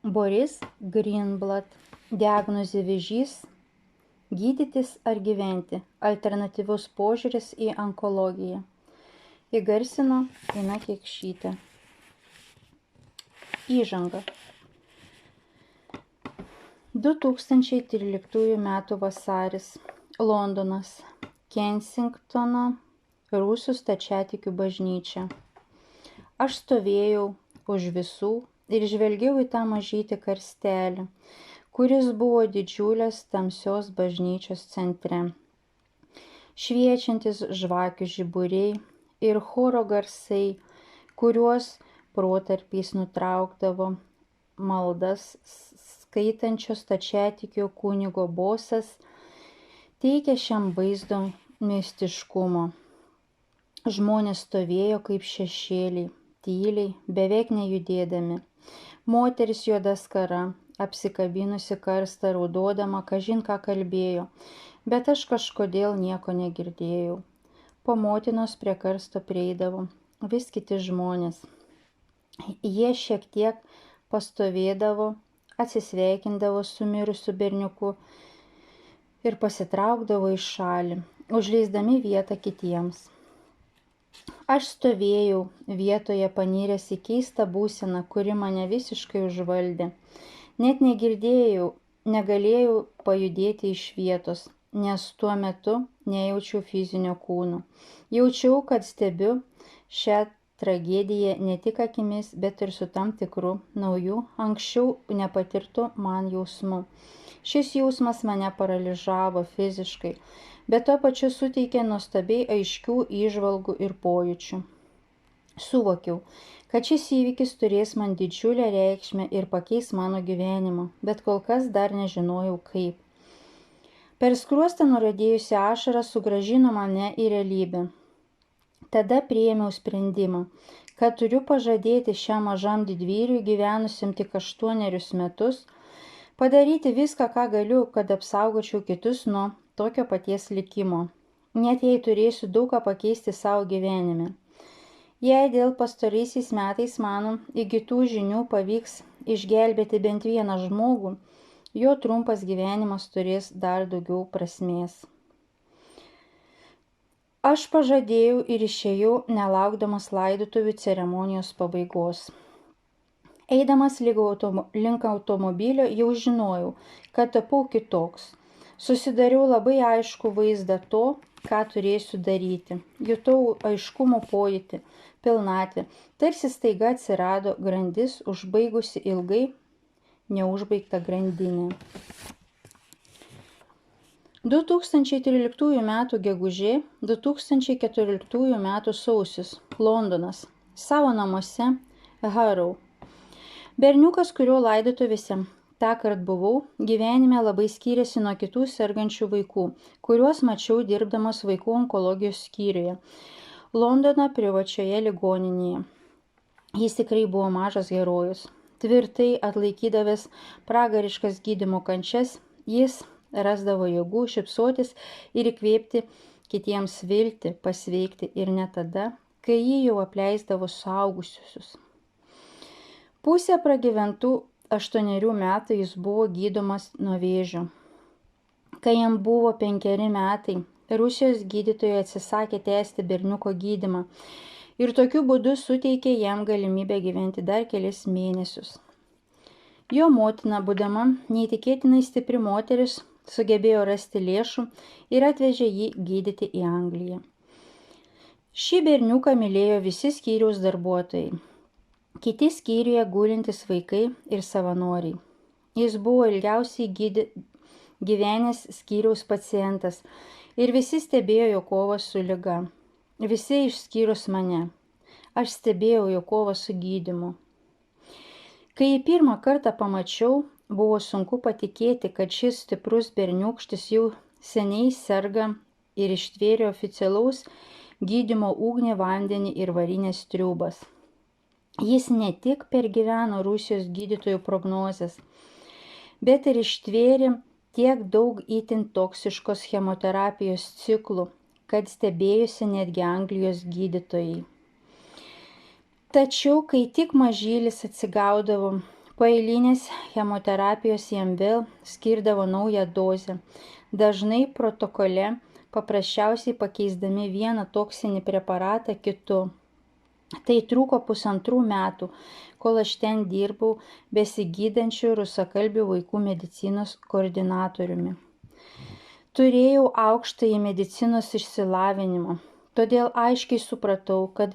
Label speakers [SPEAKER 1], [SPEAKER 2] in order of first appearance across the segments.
[SPEAKER 1] Boris Greenblatt. Diagnozė vėžys. Gydytis ar gyventi. Alternatyvus požiūris į onkologiją. Įgarsino Ina Kekšytė. Įžanga. 2013 m. vasaris. Londonas. Kensingtono rusų stačiatikių bažnyčia. Aš stovėjau už visų ir žvelgiau į tą mažytį karstelį, kuris buvo didžiulės tamsios bažnyčios centre. Šviečiantis žvakių žiburiai ir choro garsai, kuriuos protarpiais nutraukdavo maldas skaitančios stačiatikių kunigo bosas, teikia šiam vaizdo mistiškumo. Žmonės stovėjo kaip šešėliai, tyliai, beveik nejudėdami. Moteris juoda skara, apsikabinusi karstą, raudodama, kažin ką kalbėjo, bet aš kažkodėl nieko negirdėjau. Po motinos prie karsto prieidavo vis kiti žmonės. Jie šiek tiek pastovėdavo, atsisveikindavo su mirusiu berniuku ir pasitraukdavo į šalį, užleisdami vietą kitiems. Aš stovėjau vietoje paniręs į keistą būseną, kuri mane visiškai užvaldė. Net negalėjau pajudėti iš vietos, nes tuo metu nejaučiau fizinio kūno. Jaučiau, kad stebiu šią tragediją ne tik akimis, bet ir su tam tikru nauju, anksčiau nepatirtu man jausmu. Šis jausmas mane paralyžavo fiziškai, bet tuo pačiu suteikė nuostabiai aiškių įžvalgų ir pojūčių. Suvokiau, kad šis įvykis turės man didžiulę reikšmę ir pakeis mano gyvenimą, bet kol kas dar nežinojau kaip. Per skruostą nuradėjusi ašarą sugrąžino mane į realybę. Tada priėmiau sprendimą, kad turiu pažadėti šiam mažam didvyriui gyvenusiam tik 8 metus, padaryti viską, ką galiu, kad apsaugočiau kitus nuo tokio paties likimo, net jei turėsiu daug ką pakeisti savo gyvenime. Jei dėl pastaraisiais metais mano įgytų žinių pavyks išgelbėti bent vieną žmogų, jo trumpas gyvenimas turės dar daugiau prasmės. Aš pažadėjau ir išėjau, nelaukdamas laidotuvių ceremonijos pabaigos. Eidamas link automobilio jau žinojau, kad tapau kitoks. Susidariau labai aišku vaizdą to, ką turėsiu daryti. Jutau aiškumo pojūtį, pilnatvę. Tarsi staiga atsirado grandis, užbaigusi ilgai neužbaigtą grandinę. 2013 m. gegužė, 2014 m. sausis. Londonas. Savo namuose Harrow. Berniukas, kurio laidotuvėse tąkart buvau, gyvenime labai skyrėsi nuo kitų sergančių vaikų, kuriuos mačiau dirbdamas vaikų onkologijos skyriuje, Londono privačioje ligoninėje. Jis tikrai buvo mažas herojus. Tvirtai atlaikydavęs pragariškas gydymo kančias, jis rasdavo jėgų šypsotis ir įkvėpti kitiems viltį, pasveikti ir net tada, kai jį jau apleisdavo suaugusiusius. Pusę pragyventų 8 metų jis buvo gydomas nuo vėžio. Kai jam buvo 5 metai, Rusijos gydytojai atsisakė tęsti berniuko gydymą ir tokiu būdu suteikė jam galimybę gyventi dar kelis mėnesius. Jo motina, būdama neįtikėtinai stipri moteris, sugebėjo rasti lėšų ir atvežė jį gydyti į Angliją. Šį berniuką mylėjo visi skyriaus darbuotojai. Kiti skyriuje gulintys vaikai ir savanoriai. Jis buvo ilgiausiai gyvenęs skyriaus pacientas ir visi stebėjo jo kovą su liga. Visi išskyrus mane. Aš stebėjau jo kovą su gydymu. Kai jį pirmą kartą pamačiau, buvo sunku patikėti, kad šis stiprus berniūkštis jau seniai serga ir ištvėrė oficialaus gydymo ugnį, vandenį ir varinės triūbas. Jis ne tik pergyveno Rusijos gydytojų prognozes, bet ir ištvėrė tiek daug itin toksiškos chemoterapijos ciklų, kad stebėjusi netgi Anglijos gydytojai. Tačiau, kai tik mažylis atsigaudavo Po eilinės chemoterapijos jam vėl skirdavo naują dozę, dažnai protokole paprasčiausiai pakeisdami vieną toksinį preparatą kitu. Tai truko 1,5 metų, kol aš ten dirbau besigydančių rusakalbių vaikų medicinos koordinatoriumi. Turėjau aukštąjį medicinos išsilavinimą, todėl aiškiai supratau, kas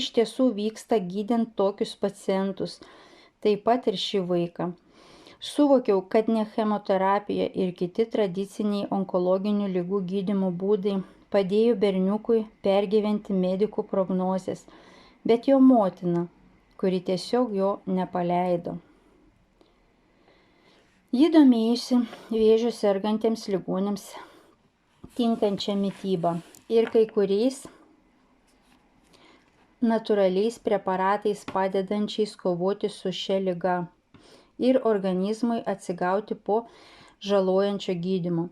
[SPEAKER 1] iš tiesų vyksta gydant tokius pacientus, taip pat ir šį vaiką. Suvokiau, kad ne chemoterapija ir kiti tradiciniai onkologinių ligų gydymo būdai padėjo berniukui pergyventi medikų prognozes, bet jo motina, kuri tiesiog jo nepaleido. Ji domėjusi vėžiu sergantiems ligoniams tinkančią mitybą ir kai kuriais natūraliais preparatais padedančiais kovoti su šia liga ir organizmui atsigauti po žalojančio gydymo.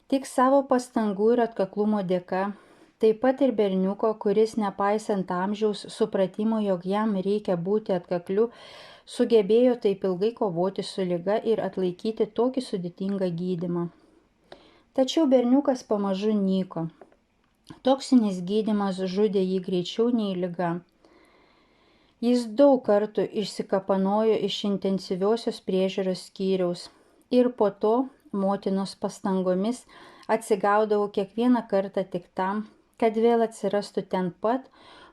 [SPEAKER 1] Tik savo pastangų ir atkaklumo dėka, taip pat ir berniuko, kuris nepaisant amžiaus supratimo, jog jam reikia būti atkakliu, sugebėjo taip ilgai kovoti su liga ir atlaikyti tokį sudėtingą gydymą. Tačiau berniukas pamažu nyko. Toksinis gydymas žudė jį greičiau nei liga. Jis daug kartų išsikapanojo iš intensyviosios priežiūros skyriaus ir po to motinos pastangomis atsigaudavo kiekvieną kartą tik tam, kad vėl atsirastų ten pat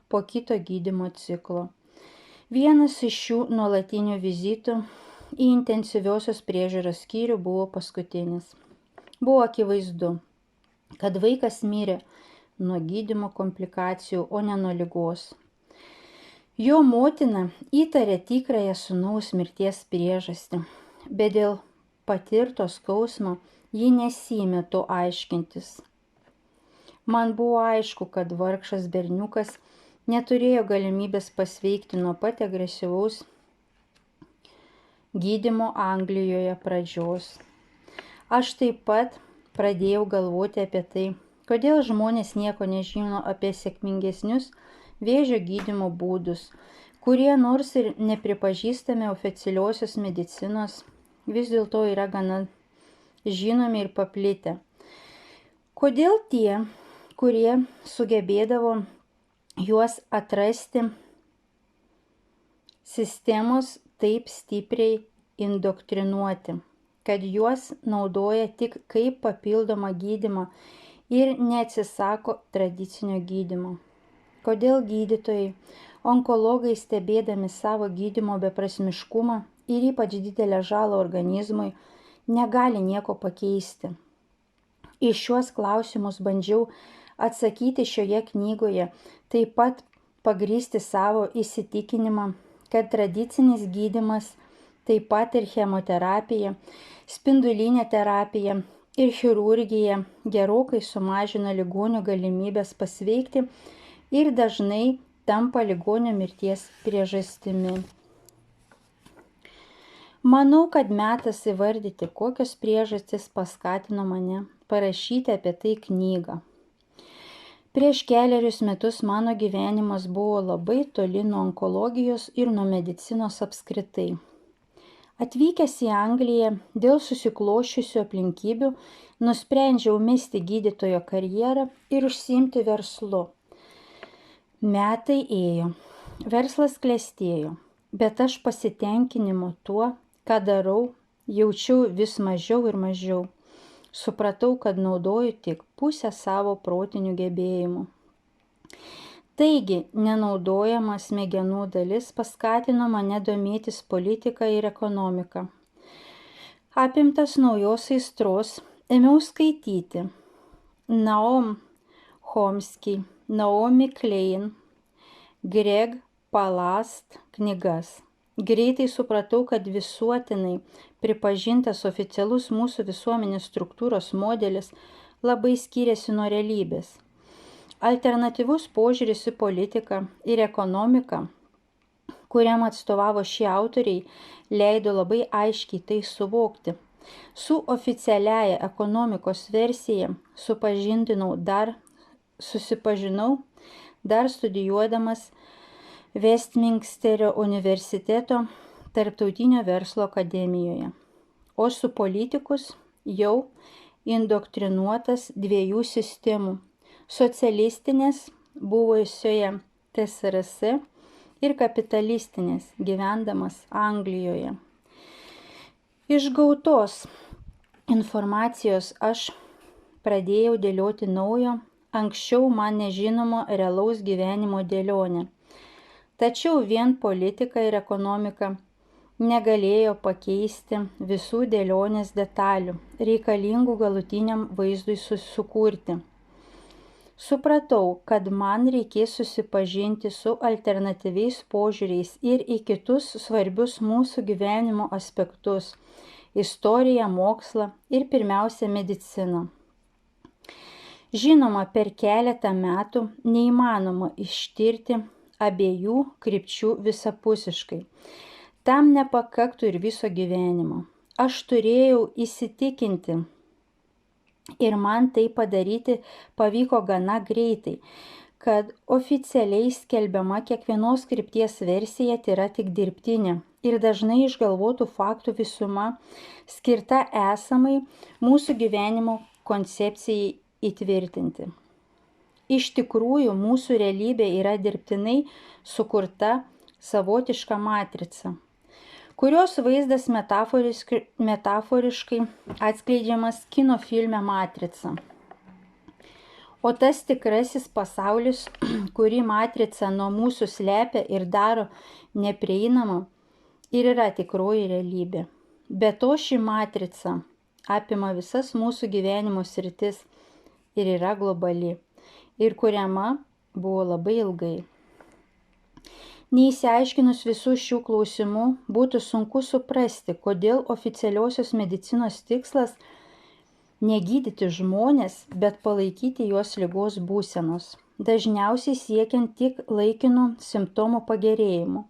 [SPEAKER 1] po kito gydymo ciklo. Vienas iš šių nuolatinių vizitų į intensyviosios priežiūros skyrių buvo paskutinis. Buvo akivaizdu, kad vaikas mirė nuo gydymo komplikacijų, o ne nuo ligos. Jo motina įtarė tikrąją sūnaus mirties priežastį, bet dėl patirto skausmo ji nesiėmė to aiškintis. Man buvo aišku, kad vargšas berniukas neturėjo galimybės pasveikti nuo pat agresyvaus gydymo Anglijoje pradžios. Aš taip pat pradėjau galvoti apie tai, kodėl žmonės nieko nežino apie sėkmingesnius vėžio gydymo būdus, kurie nors ir nepripažįstami oficialiosios medicinos, vis dėlto yra gana žinomi ir paplitę. Kodėl tie, kurie sugebėdavo juos atrasti, sistemos taip stipriai indoktrinuoti, kad juos naudoja tik kaip papildomą gydymą ir neatsisako tradicinio gydymo. Kodėl gydytojai, onkologai stebėdami savo gydymo beprasmiškumą ir ypač didelę žalą organizmui, negali nieko pakeisti. Į šiuos klausimus bandžiau atsakyti šioje knygoje, taip pat pagrįsti savo įsitikinimą, kad tradicinis gydymas, taip pat ir chemoterapija, spindulinė terapija ir chirurgija gerokai sumažina ligonio galimybės pasveikti ir dažnai tampa ligonio mirties priežastimi. Manau, kad metas įvardyti, kokios priežastys paskatino mane parašyti apie tai knygą. Prieš kelerius metus mano gyvenimas buvo labai toli nuo onkologijos ir nuo medicinos apskritai. Atvykęs į Angliją dėl susikloščiusių aplinkybių, nusprendžiau mesti gydytojo karjerą ir užsiimti verslu. Metai ėjo, verslas klestėjo, bet aš pasitenkinimo tuo, ką darau, jaučiau vis mažiau ir mažiau. Supratau, kad naudoju tik pusę savo protinių gebėjimų. Taigi, nenaudojama smegenų dalis paskatino mane domėtis politika ir ekonomika. Apimtas naujos aistros, ėmiau skaityti Naum Chomsky, Naomi Klein, Greg Palast knygas. Greitai supratau, kad visuotinai pripažintas oficialus mūsų visuomenės struktūros modelis labai skiriasi nuo realybės. Alternatyvus požiūris į politiką ir ekonomiką, kuriam atstovavo šie autoriai, leido labai aiškiai tai suvokti. Su oficialiaja ekonomikos versija susipažinau dar studijuodamas Westminsterio universiteto Tarptautinio verslo akademijoje, o su politikus jau indoktrinuotas dviejų sistemų – socialistinės buvusioje TSRS ir kapitalistinės gyvendamas Anglijoje. Iš gautos informacijos aš pradėjau dėlioti naujo, anksčiau man nežinomo realaus gyvenimo dėlionę. Tačiau vien politika ir ekonomika negalėjo pakeisti visų dėlionės detalių, reikalingų galutiniam vaizdui sukurti. Supratau, kad man reikės susipažinti su alternatyviais požiūriais ir į kitus svarbius mūsų gyvenimo aspektus – istoriją, mokslą ir pirmiausia mediciną. Žinoma, per keletą metų neįmanoma ištirti abiejų krypčių visapusiškai. Tam nepakaktų ir viso gyvenimo. Aš turėjau įsitikinti ir man tai padaryti pavyko gana greitai, kad oficialiai skelbiama kiekvienos krypties versija yra tik dirbtinė ir dažnai išgalvotų faktų visuma skirta esamai mūsų gyvenimo koncepcijai įtvirtinti. Iš tikrųjų, mūsų realybė yra dirbtinai sukurta savotiška matrica, kurios vaizdas metaforiškai atskleidžiamas kino filme Matrica. O tas tikrasis pasaulis, kurį matrica nuo mūsų slepia ir daro neprieinamą, ir yra tikroji realybė. Be to ši matrica apima visas mūsų gyvenimo sritis ir yra globali, ir kuriama buvo labai ilgai. Neįsiaiškinus visų šių klausimų, būtų sunku suprasti, kodėl oficialiosios medicinos tikslas negydyti žmonės, bet palaikyti juos ligos būsenos, dažniausiai siekiant tik laikinų simptomų pagerėjimų.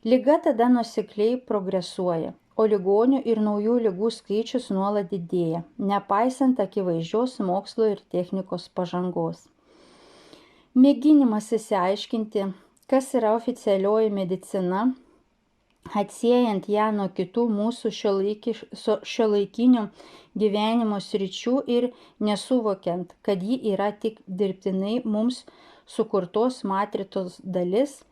[SPEAKER 1] Liga tada nuosekliai progresuoja, o ligonių ir naujų ligų skaičius nuolat didėja, nepaisant akivaizdžios mokslo ir technikos pažangos. Mėginimas įsiaiškinti, kas yra oficialioji medicina, atsiejant ją nuo kitų mūsų šiuolaikinio gyvenimo sričių ir nesuvokiant, kad ji yra tik dirbtinai mums sukurtos matricos dalis,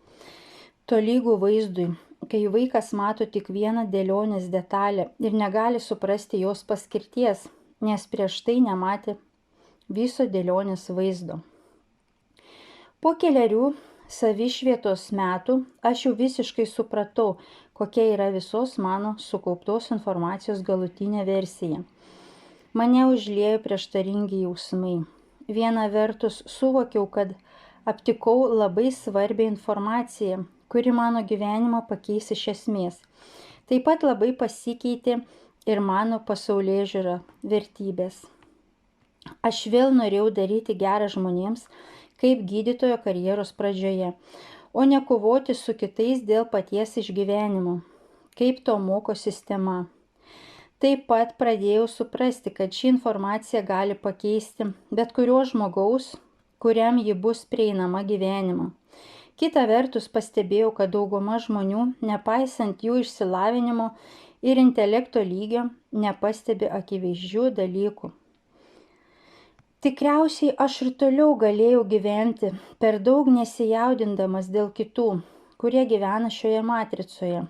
[SPEAKER 1] tolygų vaizdui, kai vaikas mato tik vieną dėlionės detalę ir negali suprasti jos paskirties, nes prieš tai nematė viso dėlionės vaizdo. Po kelerių savišvietos metų aš jau visiškai supratau, kokia yra visos mano sukauptos informacijos galutinė versija. Mane užliejo prieštaringi jausmai. Viena vertus suvokiau, kad aptikau labai svarbią informaciją, kuri mano gyvenimą pakeis iš esmės. Taip pat labai pasikeitė ir mano pasaulėžiūra, vertybės. Aš vėl norėjau daryti gerą žmonėms, kaip gydytojo karjeros pradžioje, o ne kovoti su kitais dėl paties išgyvenimo, kaip to moko sistema. Taip pat pradėjau suprasti, kad ši informacija gali pakeisti bet kurio žmogaus, kuriam ji bus prieinama gyvenimą. Kita vertus pastebėjau, kad dauguma žmonių, nepaisant jų išsilavinimo ir intelekto lygio, nepastebi akivaizdžių dalykų. Tikriausiai aš ir toliau galėjau gyventi, per daug nesijaudindamas dėl kitų, kurie gyvena šioje matricoje.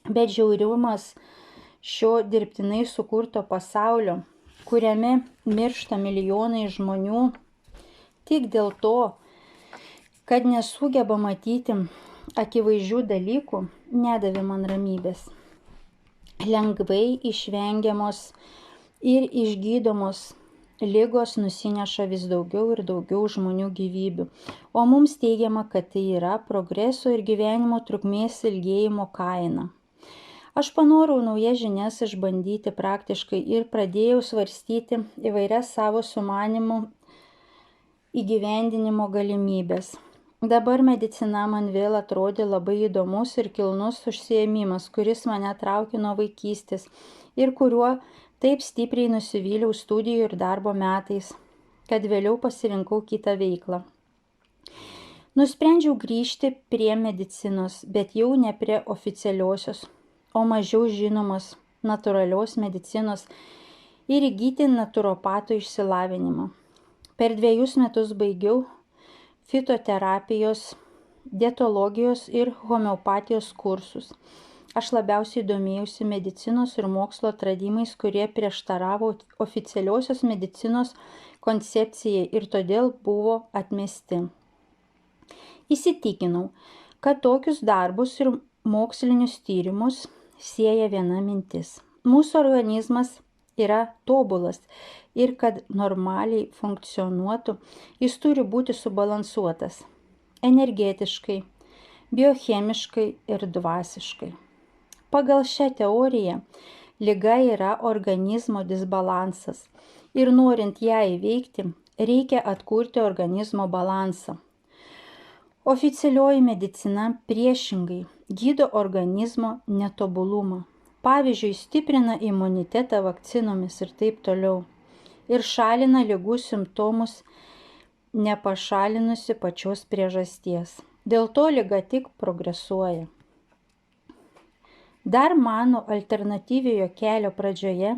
[SPEAKER 1] Bet žiauriumas šio dirbtinai sukurto pasaulio, kuriame miršta milijonai žmonių, tik dėl to, kad nesugeba matyti akivaizdžių dalykų, nedavė man ramybės. Lengvai išvengiamos ir išgydomos ligos nusineša vis daugiau ir daugiau žmonių gyvybių, o mums teigiama, kad tai yra progreso ir gyvenimo trukmės ilgėjimo kaina. Aš panorau naujas žinias išbandyti praktiškai ir pradėjau svarstyti įvairias savo sumanimų įgyvendinimo galimybės. Dabar medicina man vėl atrodė labai įdomus ir kilnus užsiėmimas, kuris mane traukė nuo vaikystės ir kuriuo taip stipriai nusivyliau studijų ir darbo metais, kad vėliau pasirinkau kitą veiklą. Nusprendžiau grįžti prie medicinos, bet jau ne prie oficialiosios, o mažiau žinomos natūralios medicinos ir įgyti naturopato išsilavinimą. Per 2 metus baigiau fitoterapijos, dietologijos ir homeopatijos kursus. Aš labiausiai domėjausi medicinos ir mokslo atradimais, kurie prieštaravo oficialiosios medicinos koncepcijai ir todėl buvo atmesti. Įsitikinau, kad tokius darbus ir mokslinius tyrimus sieja viena mintis. Mūsų organizmas yra tobulas ir kad normaliai funkcionuotų, jis turi būti subalansuotas energetiškai, biochemiškai ir dvasiškai. Pagal šią teoriją, liga yra organizmo disbalansas ir norint ją įveikti, reikia atkurti organizmo balansą. Oficialioji medicina priešingai gydo organizmo netobulumą. Pavyzdžiui, stiprina imunitetą vakcinomis ir taip toliau. Ir šalina ligų simptomus, nepašalinusi pačios priežasties. Dėl to liga tik progresuoja. Dar mano alternatyviojo kelio pradžioje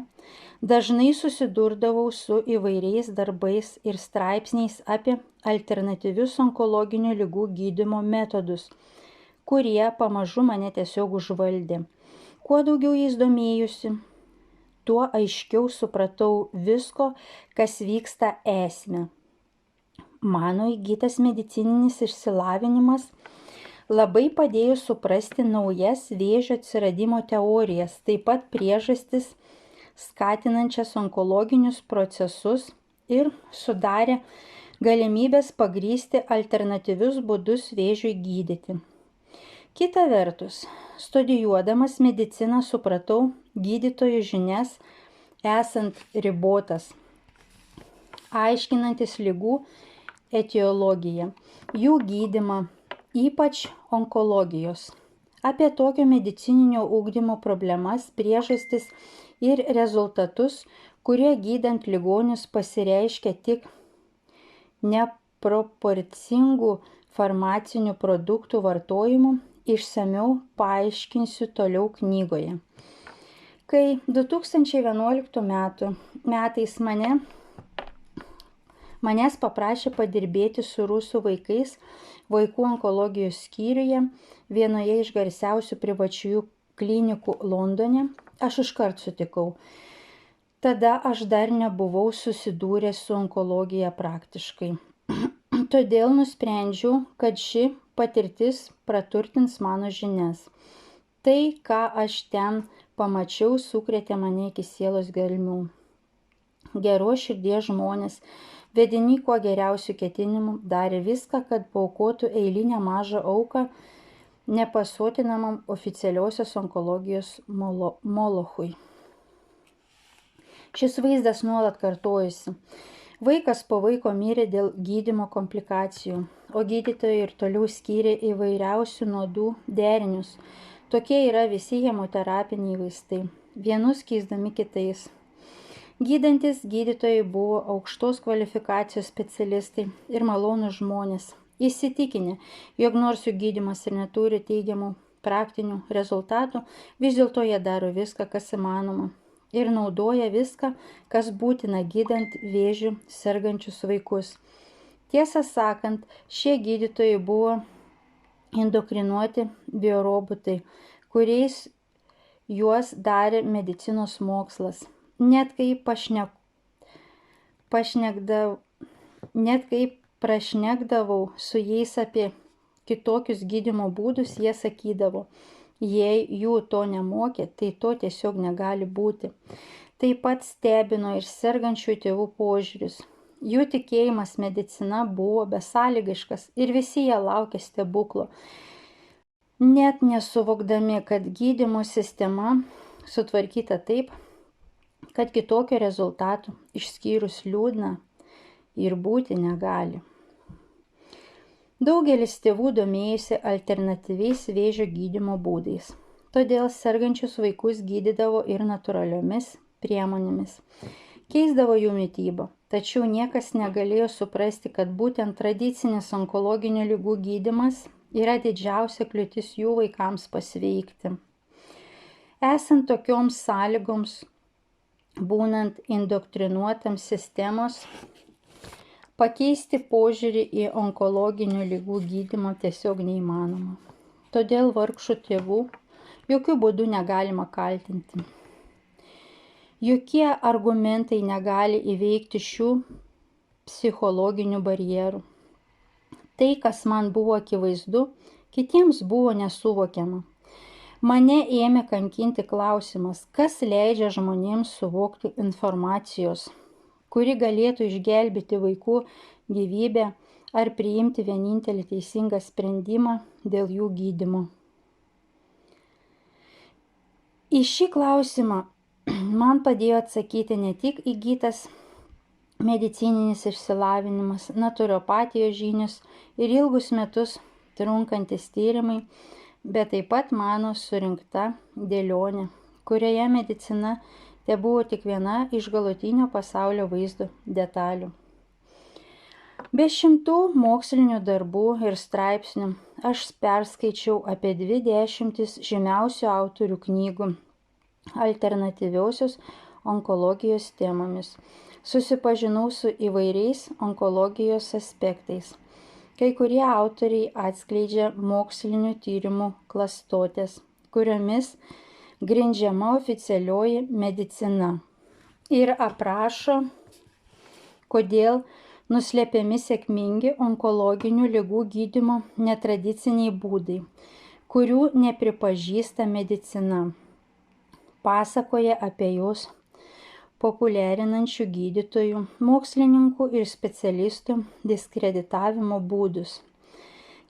[SPEAKER 1] dažnai susidurdavau su įvairiais darbais ir straipsniais apie alternatyvius onkologinių ligų gydymo metodus, kurie pamažu mane tiesiog užvaldė. Kuo daugiau jais domėjusi, tuo aiškiau supratau visko, kas vyksta esmę. Mano įgytas medicininis išsilavinimas labai padėjo suprasti naujas vėžio atsiradimo teorijas, taip pat priežastis skatinančias onkologinius procesus ir sudarė galimybės pagrįsti alternatyvius būdus vėžiui gydyti. Kita vertus, studijuodamas mediciną supratau gydytojų žinias esant ribotas, aiškinantis ligų etiologiją, jų gydymą, ypač onkologijos. Apie tokio medicininio ugdymo problemas, priežastis ir rezultatus, kurie gydant ligonius pasireiškia tik neproporcingų farmacinių produktų vartojimu, išsamiau paaiškinsiu toliau knygoje. Kai 2011 metais manęs paprašė padirbėti su rusų vaikais vaikų onkologijos skyriuje vienoje iš garsiausių privačiųjų klinikų Londone, aš iškart sutikau. Tada aš dar nebuvau susidūręs su onkologija praktiškai. Todėl nusprendžiau, kad ši patirtis praturtins mano žinias. Tai, ką aš ten pamačiau, sukrėtė mane iki sielos gelmių. Geros širdies žmonės, vedini kuo geriausių ketinimų, darė viską, kad paaukotų eilinę mažą auką nepasotinamam oficialiosios onkologijos molochui. Šis vaizdas nuolat kartojasi. Vaikas po vaiko mirė dėl gydymo komplikacijų, o gydytojai ir toliau skyrė įvairiausių nuodų derinius. Tokie yra visi chemoterapiniai vaistai, vienus keisdami kitais. Gydantis gydytojai buvo aukštos kvalifikacijos specialistai ir malonūs žmonės, įsitikinę, jog nors jų gydymas ir neturi teigiamų praktinių rezultatų, vis dėlto jie daro viską, kas įmanoma ir naudoja viską, kas būtina gydant vėžiu sergančius vaikus. Tiesą sakant, šie gydytojai buvo indokrinuoti biorobotai, kuriais juos darė medicinos mokslas. Net kai prašnekdavau su jais apie kitokius gydymo būdus, jie sakydavo, jei jų to nemokė, tai to tiesiog negali būti. Taip pat stebino ir sergančių tėvų požiūris. Jų tikėjimas medicina buvo besąlygiškas ir visi jie laukė stebuklo, net nesuvokdami, kad gydymo sistema sutvarkyta taip, kad kitokio rezultatų išskyrus liūdną ir būti negali. Daugelis tėvų domėjosi alternatyviais vėžio gydymo būdais, todėl sergančius vaikus gydydavo ir natūraliomis priemonėmis, keisdavo jų mitybą, tačiau niekas negalėjo suprasti, kad būtent tradicinis onkologinių ligų gydymas yra didžiausia kliūtis jų vaikams pasveikti. Esant tokioms sąlygoms, būnant indoktrinuotam sistemos, pakeisti požiūrį į onkologinių ligų gydymą tiesiog neįmanoma. Todėl vargšų tėvų jokių būdų negalima kaltinti. Jokie argumentai negali įveikti šių psichologinių barjerų. Tai, kas man buvo akivaizdu, kitiems buvo nesuvokiama. Mane ėmė kankinti klausimas, kas leidžia žmonėms suvokti informacijos, kuri galėtų išgelbėti vaikų gyvybę ar priimti vienintelį teisingą sprendimą dėl jų gydymo. Į šį klausimą man padėjo atsakyti ne tik įgytas medicininis išsilavinimas, naturopatijos žinios ir ilgus metus trunkantis tyrimai, bet taip pat mano surinkta dėlionė, kurioje medicina tebuvo tik viena iš galutinio pasaulio vaizdo detalių. Be šimtų mokslinių darbų ir straipsnių aš perskaičiau apie 20 žymiausių autorių knygų alternatyviosios onkologijos temomis. Susipažinau su įvairiais onkologijos aspektais. Kai kurie autoriai atskleidžia mokslinių tyrimų klastotės, kuriomis grindžiama oficialioji medicina ir aprašo, kodėl nuslepiami sėkmingi onkologinių ligų gydymo netradiciniai būdai, kurių nepripažįsta medicina. Pasakoja apie juos populiarinančių gydytojų, mokslininkų ir specialistų diskreditavimo būdus.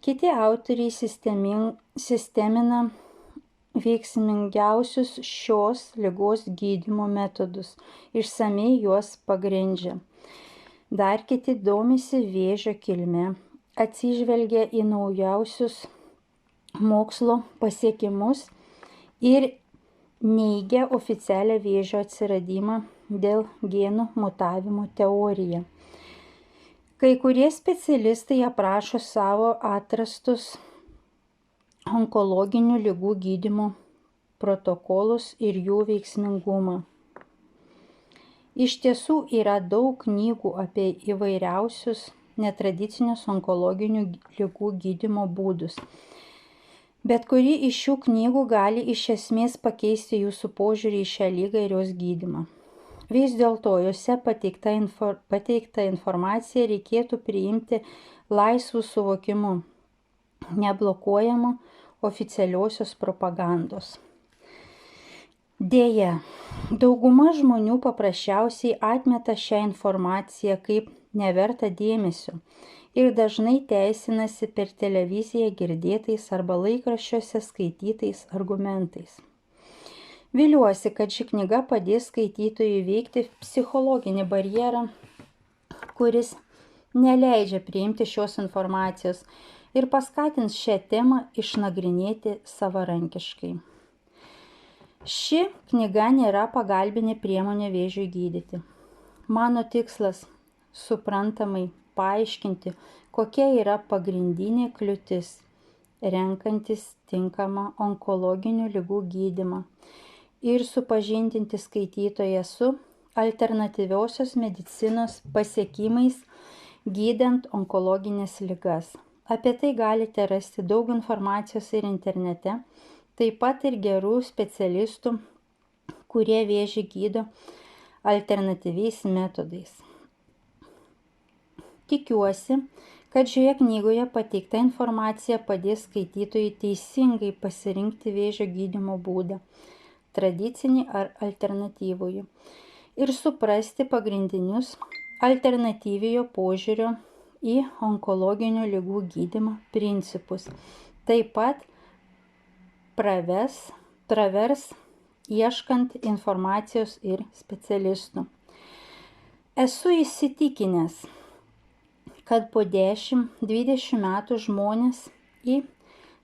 [SPEAKER 1] Kiti autoriai sistemina veiksmingiausius šios ligos gydymo metodus, išsamiai juos pagrindžia. Dar kiti domisi vėžio kilme, atsižvelgia į naujausius mokslo pasiekimus ir neigia oficialią vėžio atsiradimą dėl genų mutavimo teoriją. Kai kurie specialistai aprašo savo atrastus onkologinių ligų gydymo protokolus ir jų veiksmingumą. Iš tiesų yra daug knygų apie įvairiausius netradicinius onkologinių ligų gydymo būdus. Bet kuri iš šių knygų gali iš esmės pakeisti jūsų požiūrį į šią ligą ir jos gydymą. Vis dėlto jose pateiktą informaciją reikėtų priimti laisvų suvokimu, neblokuojamu oficialiosios propagandos. Deja, dauguma žmonių paprasčiausiai atmeta šią informaciją kaip nevertą dėmesio ir dažnai teisinasi per televiziją girdėtais arba laikraščiuose skaitytais argumentais. Viliuosi, kad ši knyga padės skaitytojui įveikti psichologinį barjerą, kuris neleidžia priimti šios informacijos ir paskatins šią temą išnagrinėti savarankiškai. Ši knyga nėra pagalbinė priemonė vėžiui gydyti. Mano tikslas – suprantamai paaiškinti, kokia yra pagrindinė kliūtis, renkantis tinkamą onkologinių ligų gydymą ir supažindinti skaitytoją su alternatyviosios medicinos pasiekimais gydant onkologines ligas. Apie tai galite rasti daug informacijos ir internete, taip pat ir gerų specialistų, kurie vėžį gydo alternatyviais metodais. Tikiuosi, kad šioje knygoje pateikta informacija padės skaitytojui teisingai pasirinkti vėžio gydymo būdą, tradicinį ar alternatyvųjį, ir suprasti pagrindinius alternatyviojo požiūrio į onkologinių ligų gydymą principus. Taip pat pravers ieškant informacijos ir specialistų. Esu įsitikinęs, kad po 10-20 metų žmonės į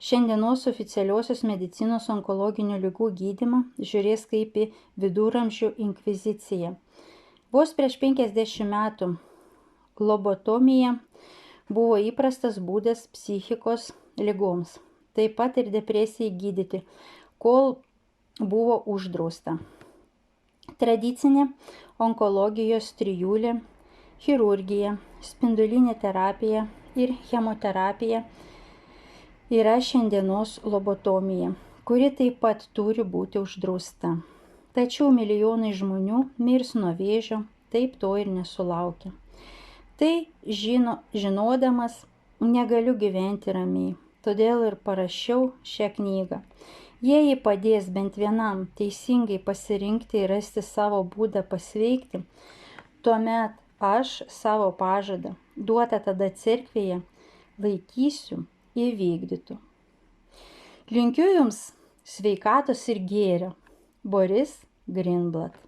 [SPEAKER 1] šiandienos oficialiosios medicinos onkologinių ligų gydymą žiūrės kaip į viduramžių inkviziciją. Vos prieš 50 metų lobotomija buvo įprastas būdas psichikos ligoms, taip pat ir depresijai gydyti, kol buvo uždrausta. Tradicinė onkologijos trijulė – chirurgija, spindulinė terapija ir chemoterapija – yra šiandienos lobotomija, kuri taip pat turi būti uždrausta. Tačiau milijonai žmonių mirs nuo vėžio, taip to ir nesulaukia. Tai žinodamas negaliu gyventi ramiai, todėl ir parašiau šią knygą. Jei ji padės bent vienam teisingai pasirinkti ir rasti savo būdą pasveikti, tuomet aš savo pažadą, duotą tada cerkvėje, laikysiu įvykdytu. Linkiu Jums sveikatos ir gėrio. Boris Greenblatt.